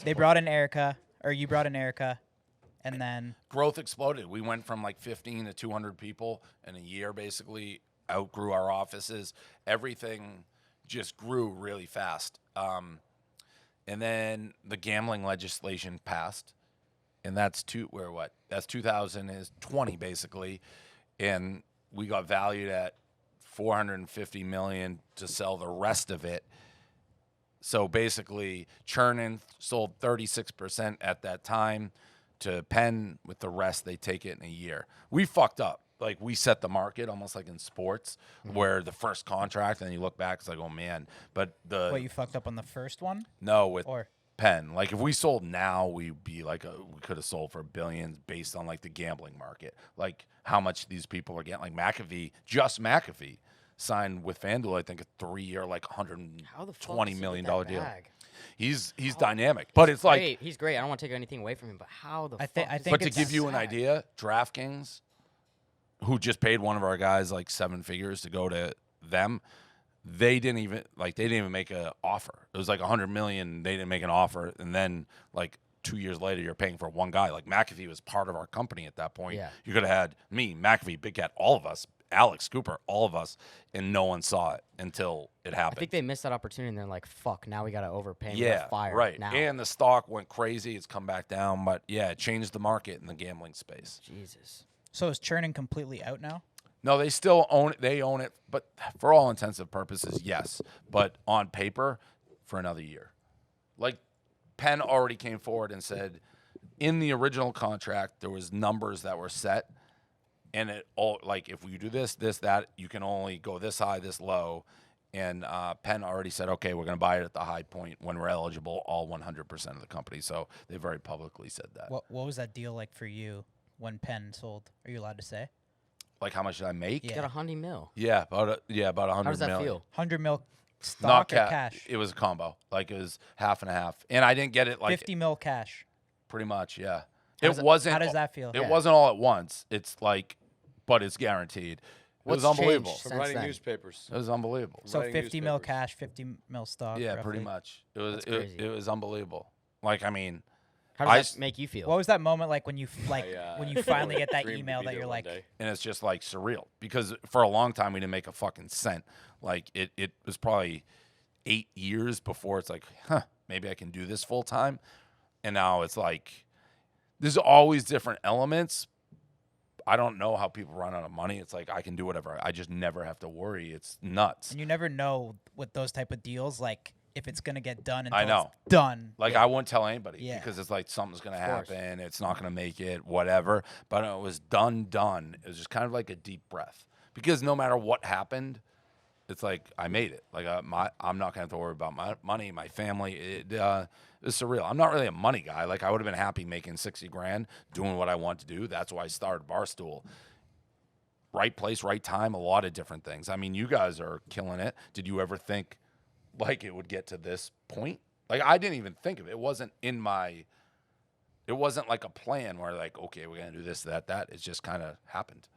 They brought in Erica, or you brought in Erica, and then growth exploded. We went from like 15 to 200 people in a year, basically outgrew our offices. Everything just grew really fast. And then the gambling legislation passed, and that's 2020 basically, and we got valued at $450 million to sell the rest of it. So basically, Chernin sold 36% at that time to Penn. With the rest, they take it in a year. We fucked up. Like, we set the market almost like in sports, where the first contract, and you look back, it's like, oh man. But you fucked up on the first one? No, with Penn. Like, if we sold now, we'd be like we could have sold for billions based on like the gambling market, like how much these people are getting. Like McAfee signed with FanDuel, I think a 3-year, like $120 million deal. He's dynamic, but it's like he's great. I don't want to take anything away from him, but how the fuck? I think but to give you an idea, DraftKings, who just paid one of our guys like 7 figures to go to them, they didn't even make an offer. It was like $100 million. They didn't make an offer, and then like 2 years later, you're paying for one guy. Like McAfee was part of our company at that point. Yeah. You could have had me, McAfee, Big Cat, all of us, Alex Cooper, all of us, and no one saw it until it happened. I think they missed that opportunity, and they're like, "Fuck, now we got to overpay." Yeah, fire right. now. And the stock went crazy. It's come back down, but yeah, it changed the market in the gambling space. Jesus. So is Chernin completely out now? No, they still own it. They own it, but for all intensive purposes, yes. But on paper, for another year. Like, Penn already came forward and said, in the original contract, there was numbers that were set, and it all, like, if you do this, that, you can only go this high, this low. And Penn already said, okay, we're going to buy it at the high point when we're eligible, all 100% of the company. So they very publicly said that. What was that deal like for you when Penn sold? Are you allowed to say? Like, how much did I make? You got $100 million. Yeah, about $100 million. How does that feel? 100 mil stock Not or cash? It was a combo. Like, it was half and a half. And I didn't get it like 50 mil cash. Pretty much, yeah. How does that feel? It wasn't all at once. It's like, but it's guaranteed. It was unbelievable. Since From writing then? newspapers. It was unbelievable. So writing 50 mil newspapers. cash, 50 mil stock. Yeah, roughly. pretty much. It was That's crazy. it was unbelievable. Like, I mean, How I does s- that make you feel? What was that moment like when you when you finally get that dreamed to email be that there you're one like, day. and it's just like surreal because for a long time we didn't make a fucking cent. Like, it was probably 8 years before it's like, maybe I can do this full time. And now it's like, there's always different elements. I don't know how people run out of money. It's like, I can do whatever. I just never have to worry. It's nuts. and you never know with those type of deals, like if it's gonna get done until I know. it's done. Like, I wouldn't tell anybody Yeah. because it's like something's going to course. happen. It's not going to make it, whatever. But it was done. It was just kind of like a deep breath because no matter what happened, it's like I made it. Like, I'm not going to have to worry about my money, my family. It was surreal. I'm not really a money guy. Like, I would have been happy making 60 grand, doing what I want to do. That's why I started Barstool. Right place, right time, a lot of different things. I mean, you guys are killing it. Did you ever think like it would get to this point? Like, I didn't even think of it. It wasn't like a plan where like, okay, we're going to do this, that. It just kind of happened.